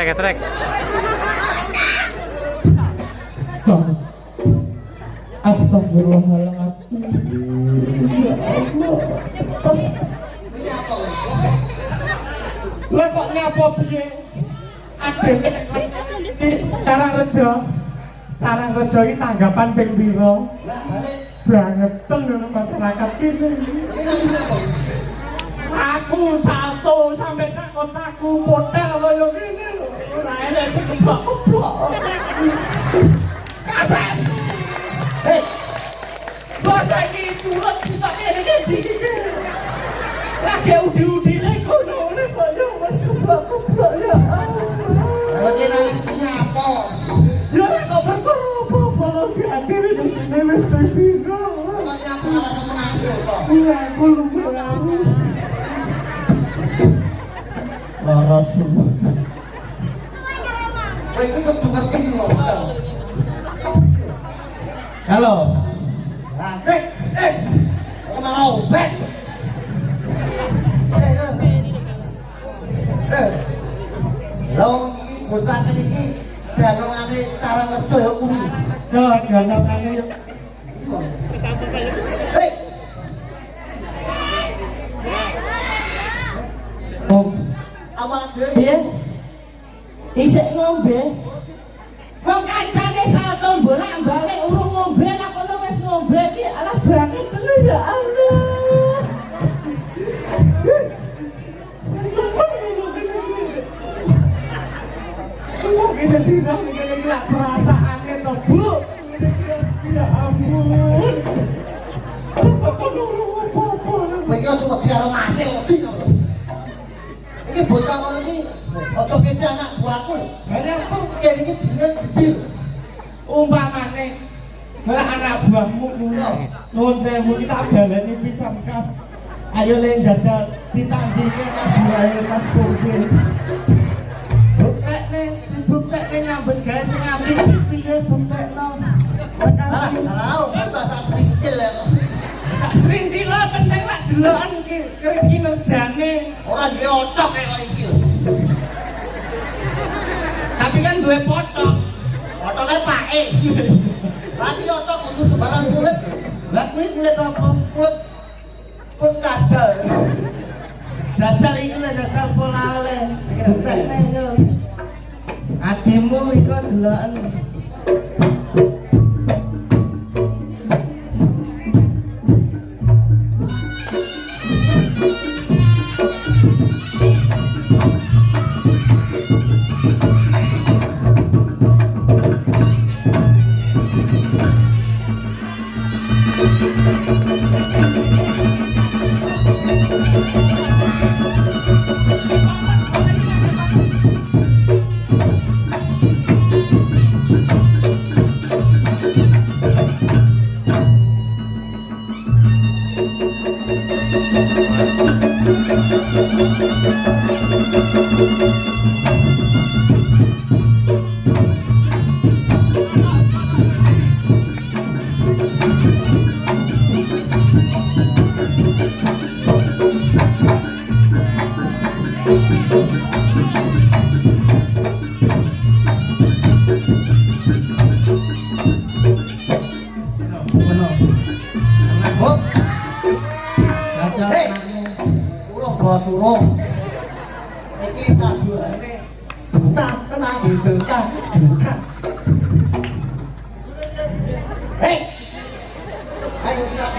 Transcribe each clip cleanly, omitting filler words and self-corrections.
Getrek. Astagfirullahaladzim. Ya Allah. Lah kok nyapa piye? Adek Cara rejo iki tanggapan ping pira? Bangetan ngono masyarakat kene. Aku salto sampe cak kotaku hotel kaya ngene lho. Ora enek sing keblok-keblok. Kaset. Hei. Bahasa iki curut kita kene iki. Lagi udi-udine kono ne kaya wis keblok-keblok ya Allah. Lagi nangis apa? Ya ora kok berkoro-koro lagi adire ne wis piro. Kok nyapa alasan menangis kok. Iya, aku lupa. Laras semua. Ini kebuka ini loh. Halo. Bek. Mau bek. Lo ini bocah ini ganongane cara kerja ya kuwi. Ya ganongane yo. Hei. Awak dhewe isih ngombe. Wong kancane salto bolak-balik urung ngombe lah kono wis ngombe iki alah banget tenan ya Allah. Kok bisa dirang ngene iki lak perasaane to, Bu? Ya ampun. Kok apa-apa. Iki aja kok diaro ngasih wedi. Iki bocah ngono iki aja kece anak buahku. Kene aku kene iki jenenge gede. Umpamane malah anak buahmu kuwi. Nuwun sewu kita baleni pisan kas. Ayo le jajal ditandinge anak buahe Mas Bukir. Buktekne nyambut gawe sing apik piye buktekno. Halo, bocah sak sringkil ya. Sak sringkil penting lak deloken kinerjane. Ora duwe otok kaya iki. Tapi kan duwe potok. Potoknya pake. Lagi otok kudu sembarang kulit. Lah kuwi kulit apa? Kulit kadal. Dajal iki lho dajal pola oleh. Buktekne yo. Ademu iku deloken. Surung iki kaduane duka tenang duka. Hei ayo siap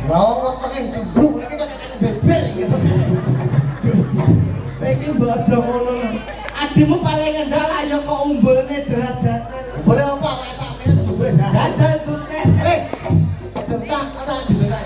mau pengen jumbruk iki kan beber iki iki bojo ngono adimu paling ngendal ayo kok umbone derajate boleh apa nek sampeyan jumbre jajal duka duka tenang duka.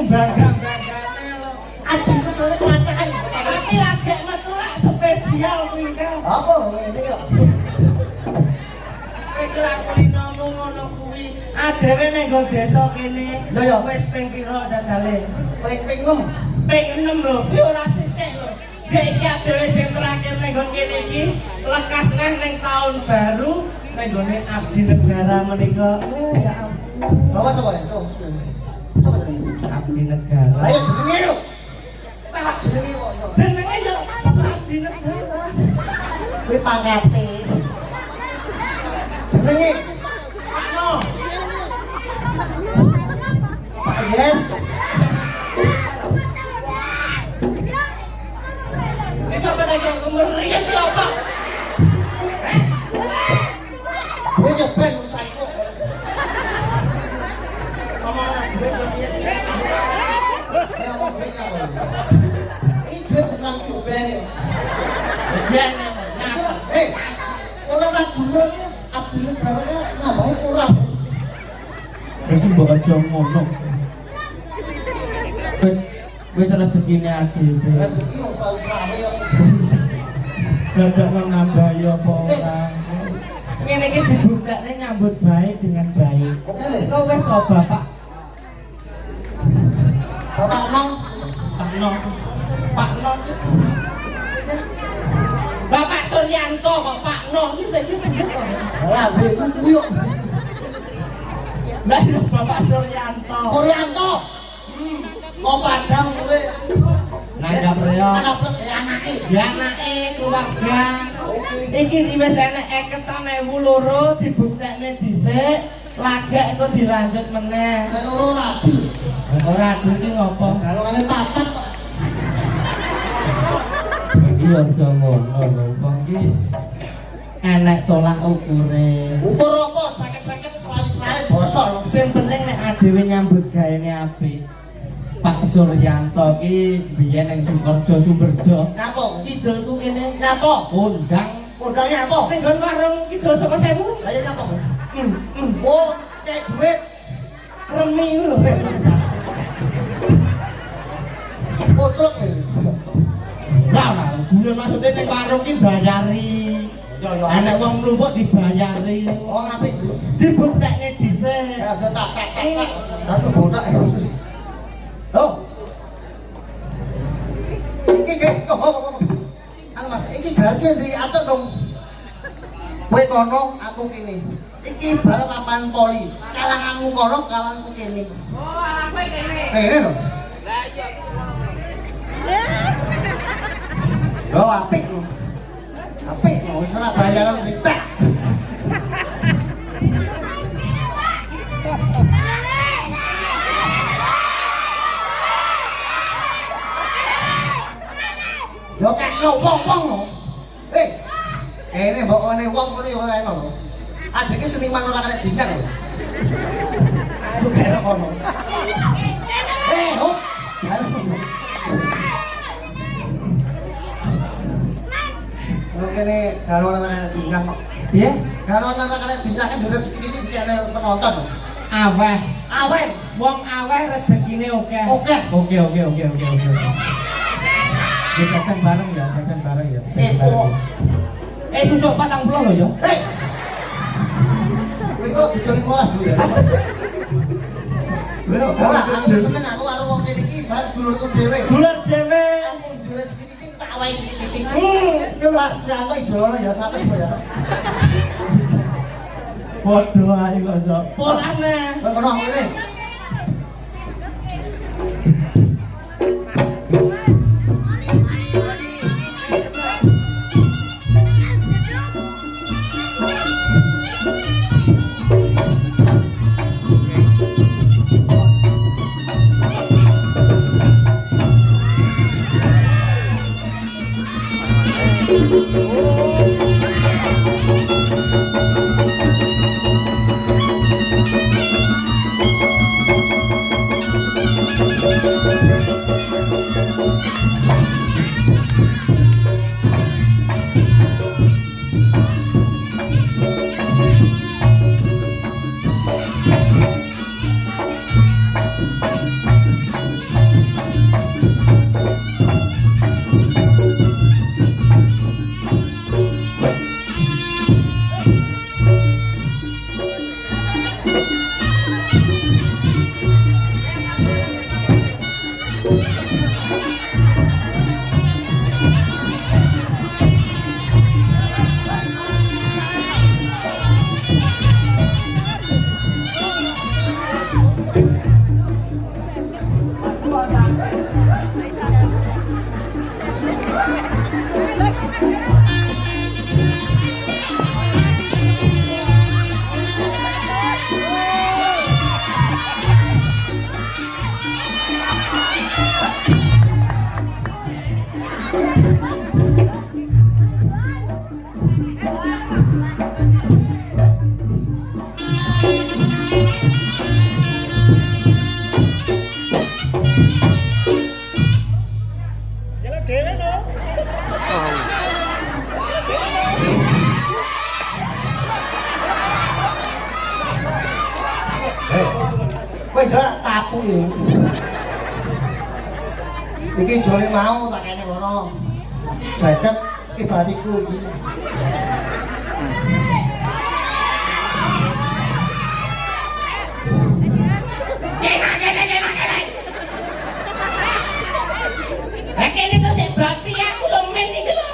bangga-banggane lho. Adikku soalnya kelataan. Tapi lagi metu lak spesial kuwi kan. Apa ini kok? Kowe kelakoni ngono kuwi. Adewe ning nggon desa kene. Lah ya Wis ping pira jajale? ping 6. Ping 6 lho. Kuwi ora sithik lho. Gek iki adewe sing terakhir ning nggon kene iki lekas neh ning tahun baru ning gone abdi negara menika. Ya ampun. Bawa sapa ya? Coba jenenge. Abdi negara. Ayo jenenge lho. Tak jenenge kok. Jenenge yo abdi negara. Kuwi pangkate. Jenenge Pakno. Pak Yes. Itu apa tadi yang kemerian lho, Pak? Kuwi nyeben saiko. Ya mau punya. Ini duit susah ki ubene. Biane. Eh, ora tak jujur iki abdi negaranya nambahe kurang. Iki mbok aja ngono. Wis rezekine adewe. Rezeki wong sawi-sawi ya. Gagak nambah ya apa ora. Ngene iki dibukane nyambut baik dengan baik. Ngene. Kok wis to Bapak? Bapak Nong, Pakno. Pakno. Bapak Suryanto kok Pakno iki iki bener kok. lah kuwi yo. Lah iya Bapak Suryanto. Suryanto. Mau padang kowe. Nanggap reo. Anake. Ya anake keluarga. Iki wis enek 50.000 dibuktekne dhisik, lagak iku dilanjut meneh. Nek loro rabi. Ora adu iki ngopo? Kalau ngene tatat kok. Iki aja ngono lho, wong iki enek tolak ukure. Ukur apa sakit-sakit selawi-selawi bosok. Sing penting nek adewe nyambut gaene apik. Pak Suryanto ki biyen ning Sukerjo Sumberjo. Nyapa? Kidul ku kene Nyapa? undang. Undangnya apa? Ning nggon warung kidul saka 1000. Ayo nyapa? Oh, cek duit. Remi ku lho. Kocok. Lah ora, guyon maksude ning warung ki bayari. Yo Anak wong mlumpuk dibayari. Wong apik. Dibuktekne dhisik. Ya aja tak. Datu botak. Loh. Iki ge apa? Anu Mas, iki garisnya diatur dong. Kowe kono, aku kene. Iki bareng lapangan poli. Kalanganmu kono, kalanganku kene. Oh, aku kene. Kene lho. Lah iya. Loh apik lho. Apik lho, wis ora bayaran ditek. Yo kan wong-wong lho. Kene mbok ngene wong ngene yo ora enak lho. Adike seniman ora kena dinyang lho. Sugih kono. Oh, harus tunggu. Kene kalau ora kena dinyang kok. Piye? Kalau ora kena dinyang kan durung rezeki iki dikene penonton. Aweh. Aweh, Wong aweh rezekine akeh. Oke. Oke. Ya jajan bareng ya. Oh. Susuk 40 lho ya. Kowe kok dijoli ngolas lho ya. Ora, aku seneng aku karo wong kene iki bar dulurku dhewe. Dulur dhewe. Aku duwe rezeki iki tak awahi titik. Pak Sianto ijono ya 100 kok ya. Padha ae kok sok. Polane. Kowe kono ngene. Kowe jarak tapu yo. Iki jare mau tak kene kono. Jaket ibadiku iki. Kene to sik bakti aku lho men iki lho.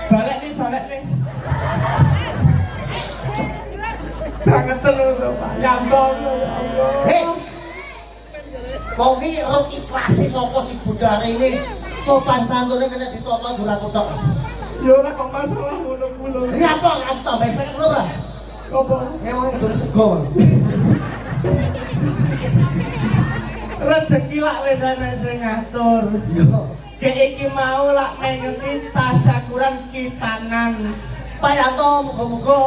Balik nih. Banget terus Pak Yanto ya Allah. Hei. Wong iki rung ikhlase sapa si budare ini sopan santune kena ditata ora kotok. Ya ora kok masalah ngono-ngono. Iki apa aku tambah sing ngono ora? Apa? Emang itu sego. Rezeki lak wis ana sing ngatur. Yo. Kayak iki mau lak mengeti tasyakuran kitanan. Pak Yanto muga-muga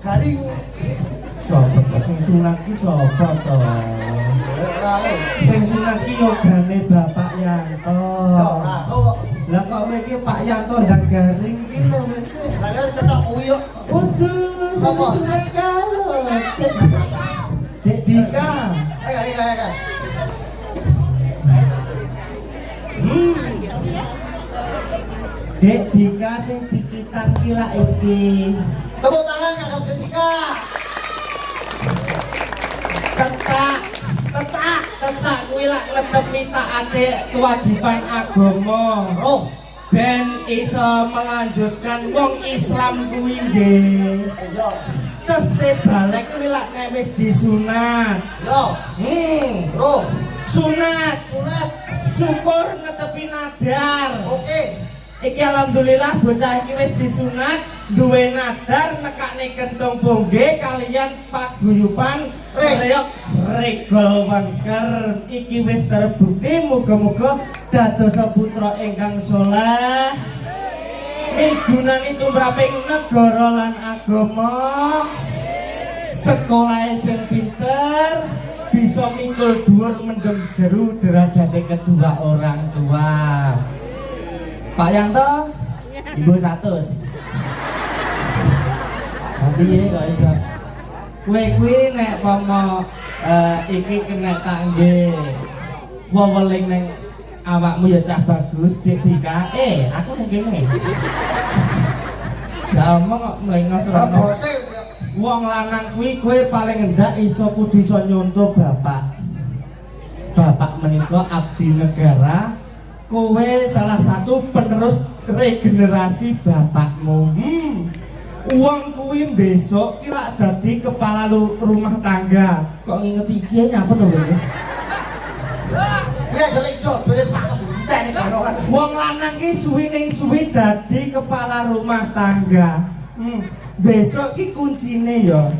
garing Sopo sing sunat ki sapa to? Sing sunat ki yogane Bapak Yanto. Lah kok iki Pak Yanto ndang garing ki lho iki. Lah ketok kuwi yo. Waduh, Sapa? sunat kalau. Dek Dika. Ayo. Dek Dika sing dikitan ki lak iki. Tepuk tangan kanggo Ketika. Tetak kuwi lak netepi taate kewajiban agama. Roh. Ben iso melanjutkan wong Islam kuwi nggih. Yo. Tesih balik kuwi lak nek wis disunat. Yo. Roh. Sunat. Syukur netepi nadar. Oke. Iki alhamdulillah bocah iki wis disunat, duwe nadar nekakne kentong bongge kalian paguyuban reyok regol wangker. Iki wis terbukti muga-muga dados putra ingkang saleh. Migunani tumraping negara lan agama. Sekolah sing pinter, bisa mikul dhuwur mendem jeru derajate kedua orang tua. Pak Yanto, Ibu 100. Tapi ya kok iso. Kowe kuwi nek pomo iki kena tangge. Weweling ning awakmu ya cah bagus, Dik Dika. Aku ning kene. Ya omong kok mlengos ora. Bose Wong lanang kuwi kowe paling ndak iso kudu iso nyontoh bapak. Bapak menika abdi negara. Kowe salah satu penerus regenerasi bapakmu. Uang kuwi besok kira dadi kepala rumah tangga. Kok nginget iki nyapa to kowe? ya jelek jodoh Pak Bunten iki ono kan. Wong lanang ki suwi dadi kepala rumah tangga. Besok ki kuncine ya.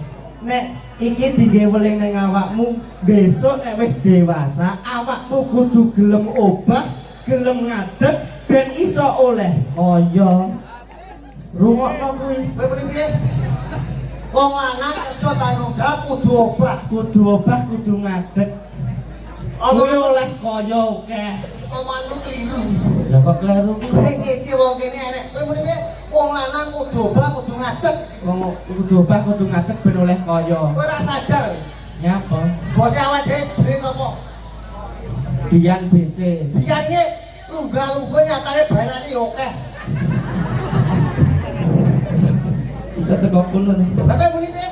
Nek iki digeweling ning awakmu, besok nek wis dewasa, awakmu kudu gelem obah, gelem ngadeg ben iso oleh kaya. Rungokno kuwi. Kowe muni piye? Wong lanang aja tanggung jawab kudu obah. Kudu ngadeg. Kuwi oleh kaya akeh. Omonganmu keliru. Lah kok kleru ki? Kowe ngece wong kene enek. Kowe muni piye? Wong lanang kudu obah kudu ngadeg. Wong kudu obah kudu ngadeg ben oleh kaya. Kowe ora sadar. Nyapa? Bose awake dhewe jenenge sapa? Dian BC. Dian iki lungga-lungga nyatane bayarane yo akeh. Bisa teko kono nih. Lah kowe muni piye?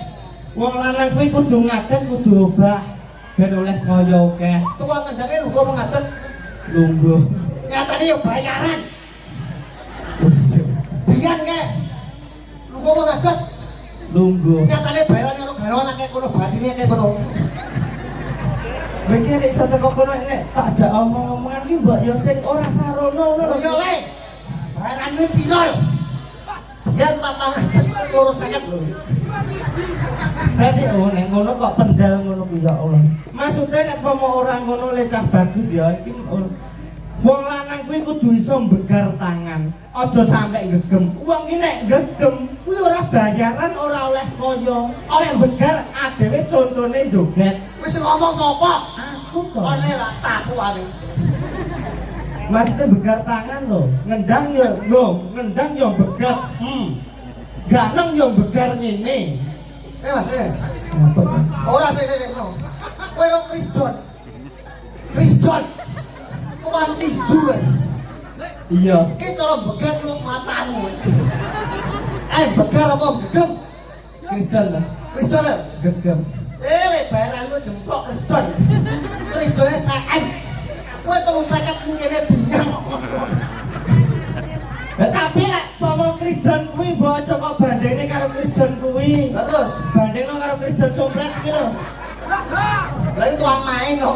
Wong lanang kuwi kudu ngadeg kudu obah ben oleh kaya akeh. Tukang ngendangnya lu ngomong ngatet. Lungguh. Nyatanya ya bayaran. Bian ke? Lu ngomong ngatet. Lungguh. Nyatanya bayaran yang lu galauan kayak kono badine kayak kono. Mikir nek iso teko kono nek tak jak omong-omongan ki mbok yo sing ora sarono ngono. Yo le. Bayaran ini piro? Bian papangan terus ngurus sakit lho. Dadi nek ngono kok pendal ngono ku ya Allah. Maksudnya nek pomo ora ngono le cah bagus ya iki wong lanang kuwi kudu iso mbegar tangan. Aja sampe gegem. Wong iki nek gegem kuwi ora bayaran, ora oleh kaya. Oleh mbegar adewe contone joget. Wis ngomong sapa? Aku kok. One lah takuane. Maksudnya begar tangan loh, ngendang yo begar, ganang yo begar ngene. Mas, Apa Mas? ora sik no. Kowe ro Kriston. Kriston. Tukang tinju. Iya. Ki cara begar lu matamu. Begar apa gegem? Kristen lah, Kriston. gegem. Le bayaran lu jempok Kriston. Kristone saen. Kowe terus sakit ngene dinyang. Tapi lek pomo Kristen kuwi mbok aja kok bandingne karo Kristen kuwi. Lah terus, Bandingno karo Kristen sompret iki lho. lah itu main kok.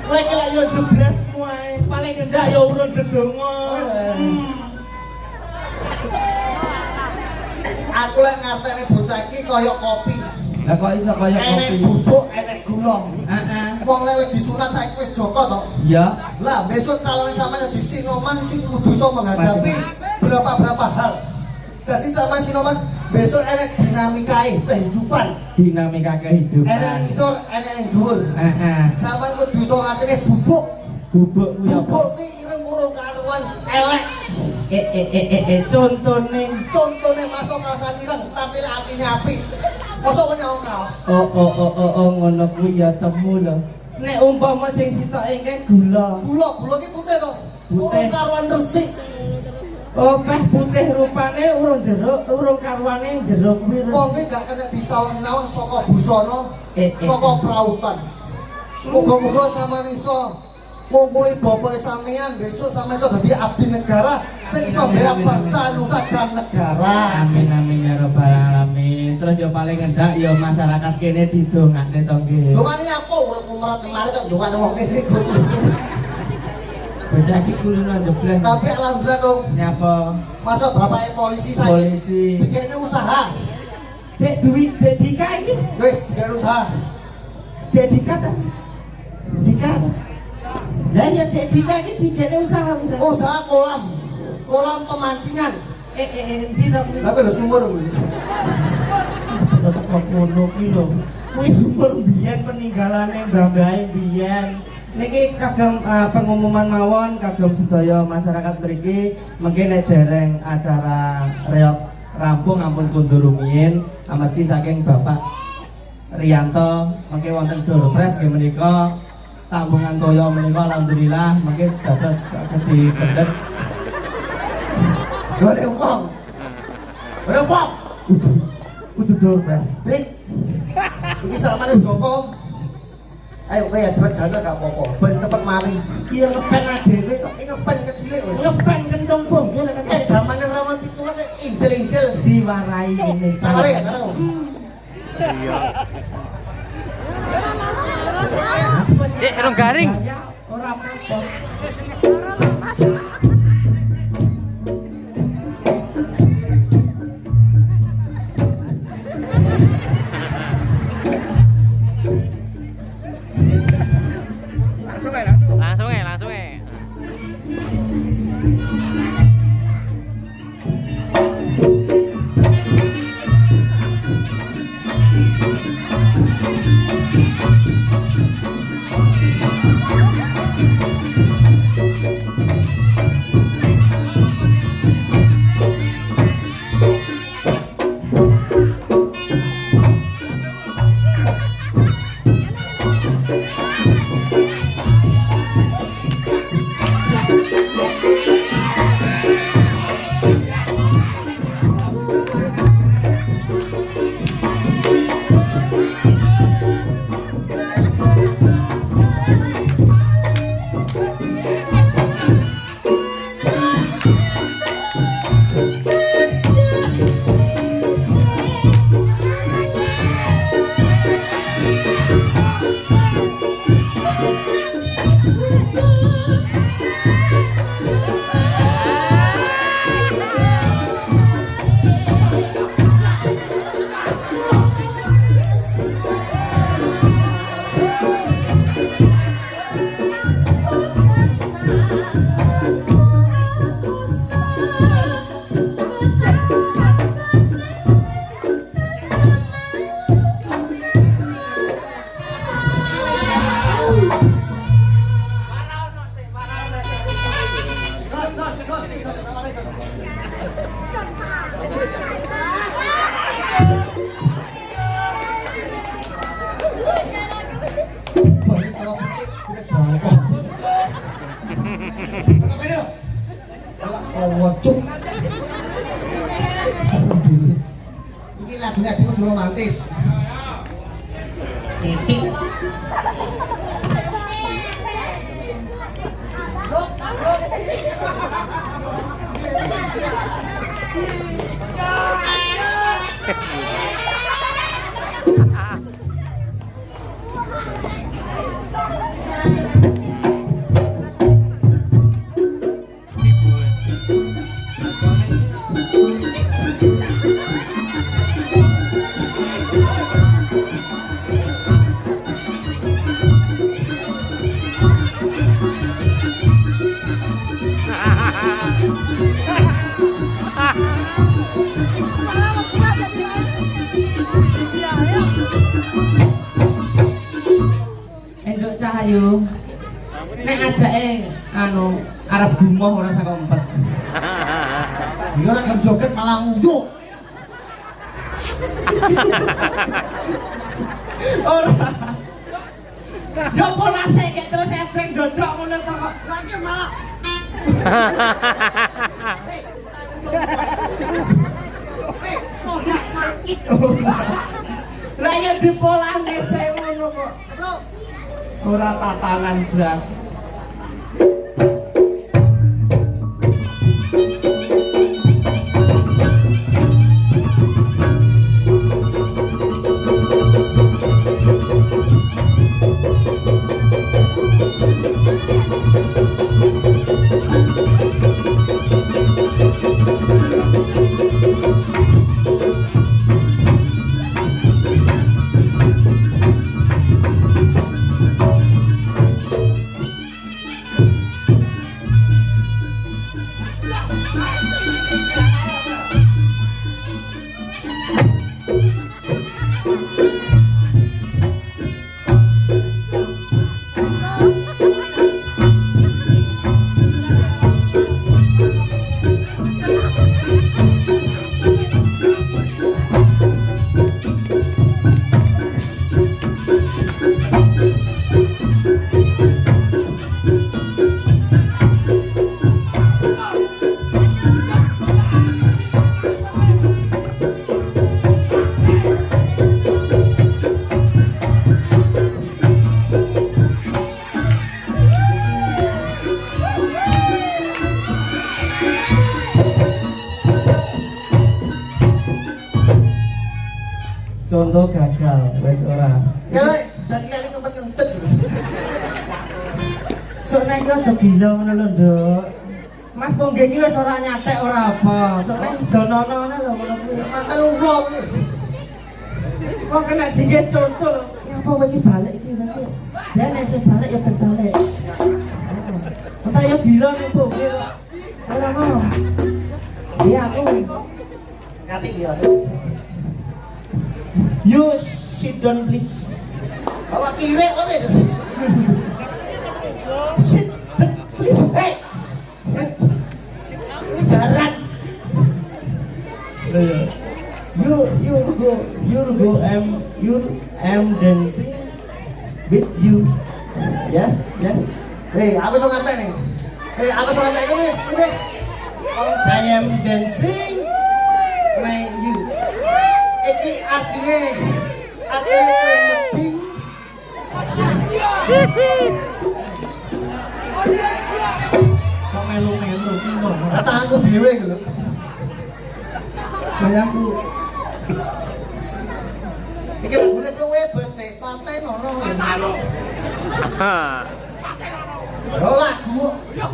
Kowe iki lek yo jeblasmu ae, paling ndak yo urun dedonga. Aku lek ngartene bocah iki kaya kopi. Lah kok iso kaya Enek kopi? bubuk, enek gula. Heeh. Wong lek wis disunat saiki wis Joko to. Iya. Lah besok calon sampeyan di Sinoman sing kudu iso menghadapi berapa hal. Jadi sama Sinoman besok enek dinamikae kehidupan. Dinamika kehidupan. Enek isor, enek yang dhuwur. Heeh. Sampeyan kudu iso ngatine bubuk. Bubuk kuwi apa? Bubuk ki ireng urung karuan elek. Contone masuk kaosan ireng tapi lek atine apik. Mosok menyang kaos. Oh ngono kuwi ya temu lho. Nek umpama sing sitok engke gula. Gula ki putih to. Putih. Urung karuan resik. Oh peh putih rupane urung jeruk, urung karuane jeruk kuwi. Wong ki gak kena disawen-sawen saka busana, saka prautan. Hmm. Muga-muga sampeyan iso ngumpuli bapake sampeyan besok sampeyan iso dadi abdi negara sing iso bela bangsa, nusa dan negara. Amin ya rabbal alamin. Terus yo paling ngendak yo masyarakat kene didongakne to nggih. Dongane apa urip umrat kemarin kok dongane wong kene kudu. Bocah iki kulino jeblas. Tapi alhamdulillah dong. Nyapa? Masa bapaknya polisi saiki Polisi. dikene usaha. Dek duit Dek Dika iki. Wis, dikene usaha. Dek Dika ta? Dika. Lah ya Dek Dika iki dikene usaha bisa. Usaha kolam pemancingan. Dina Tapi lho sumur kuwi. tetep kok ngono kuwi lho. Kuwi sumber biyen peninggalane mbah-mbahe biyen. Niki kagem pengumuman mawon kagem sedaya masyarakat mriki mengke nek dereng acara reok rampung ampun kundur rumiyin amargi saking Bapak Riyanto mengke wonten Dorpres nggih menika tambungan toya menika alhamdulillah mengke dados saged dipendhet. Golek wong. Golek wong. Kudu Dorpres. Dik. Iki sampeyan Joko. Ayo kowe ya jane gak apa-apa. Ben cepet mari. Iki yo ngepen dhewe kok. Iki ngepen kecilik lho. Ngepen kentung bongke lek Jamane rawan 17 imbel-imbel diwarai ngene. Caware gak karo. Rong garing. Ora apa-apa. Langsung ya. Wocuk. Iki lagi-lagi kudu romantis. Titik. Endok Cahayu nek ajake anu arep gumoh ora sak kompet. Iya ora kan joget malah nguyuh. Ora. Yo polase kek terus efek dodok ngono to kok. Lagi malah. Oh, gak sakit. Lah ya dipolane sik ngono kok. Ora tatanan blas. Contoh gagal, wes ora. Ya, jadi kali tempat kentut. Sok nek yo aja gila ngono lho, Nduk. Mas Pongge iki wis ora nyatek ora apa. Sok nek donono ngono lho ngono kuwi. Masalah wong. Kok kena dingge contoh lho. Nyapa kowe iki balik iki kowe. Ya nek sing balik ya ben balik. Entar yo gila nek Pongge kok. Ora mau. Iya aku. Ngerti ya. You sit down please. Bawa kiwek kowe. Sit down please. Hei. Ini jalan. I'm dancing with you. Yes. Hei, aku so ngerti nih. Hei, aku so ngerti ini. I am dancing with you. Iki artinya kowe meding. Kok melu-melu ki kok. Kata aku dhewe iki lho. Bayangku. Iki lagune kowe becek konten ngono. Yo lagu. Yo.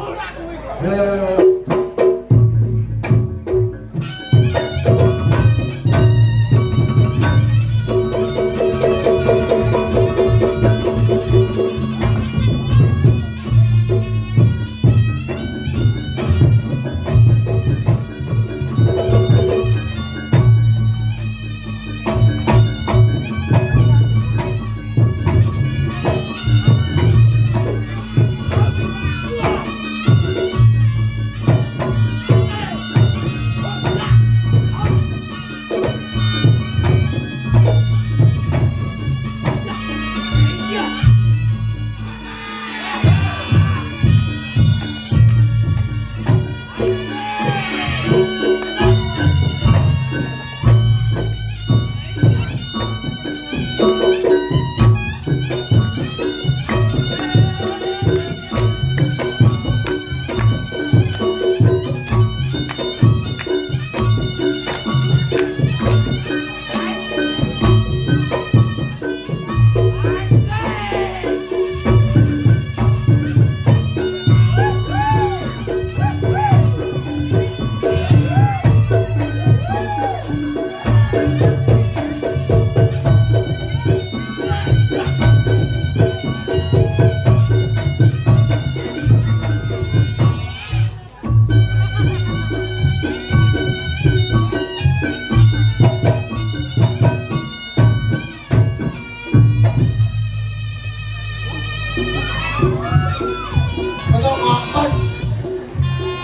Kaya ngakon.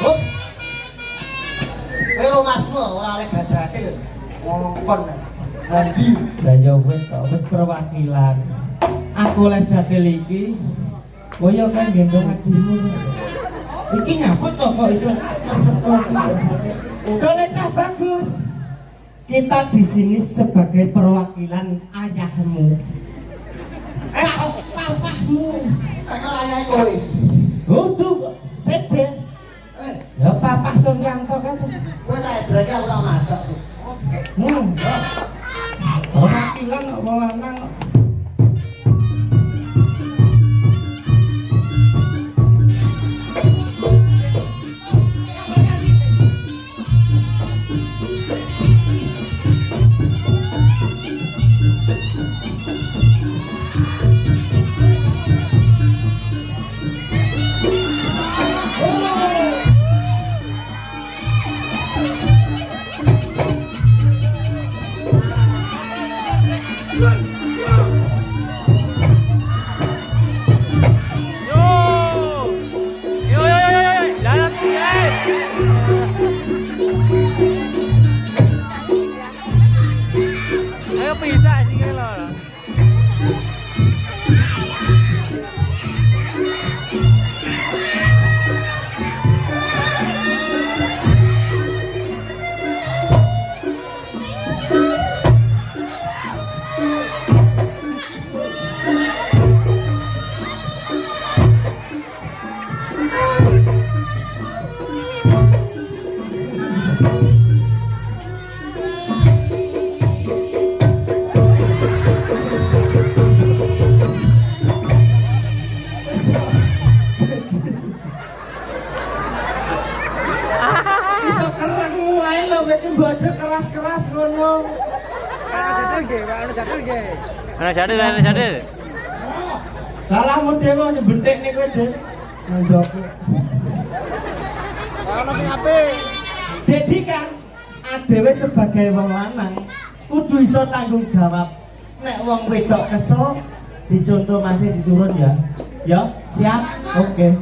Hup. Kowe masmu ora oleh gajake lho. Ngongkon. Nanti Lah ya wis perwakilan. Aku oleh jadil iki. Koyo kan gendong adimu. Iki nyapa to kok iso udah lecah bagus. Kita di sini sebagai perwakilan ayahmu. Papahmu. tekan ayahe kowe. Udah, sede. Ya Papa Suryanto kan. Kowe tak dreke aku tak majak sih. Perwakilan kok wong lanang. Jalan, ayo pisah sih lo. Iso kereng wae lho wek mbojo keras-keras ngono. Mana jadil. Salahmu dhewe sing bentik nih kowe, Dik. Nang joko. Ono sing apik. Jadi kan adewe sebagai wong lanang kudu iso tanggung jawab. Nek wong wedok kesel dicontoh masih diturun ya. Ya, siap? Oke.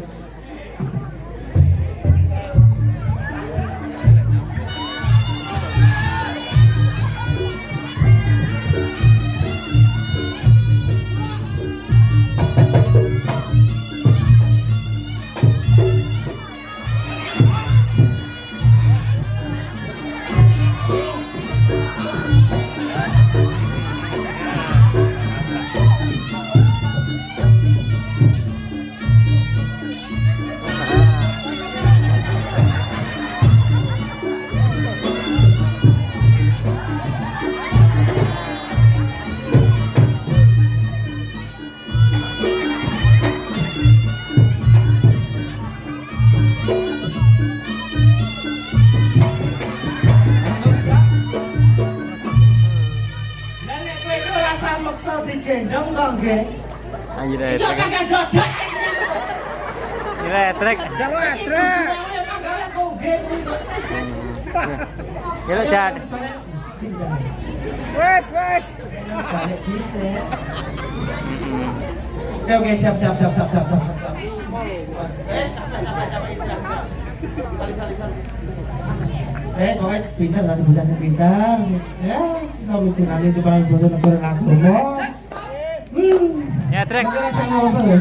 Nenek kowe iki ora sameksa digendong to nggih. Anjir, Itu kagak dodok. trek. Jalo etrek. Ya Jad. Wes. Balik dhisik. Oke, siap. Pokoknya pintar tadi bocah sing pintar. Ya, iso migunani itu para basa negara agama. Ya trek. Kira sing apa ya?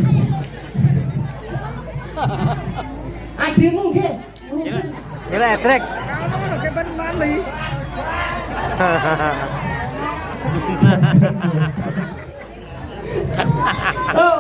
Adimu nggih. Ya trek. Oh,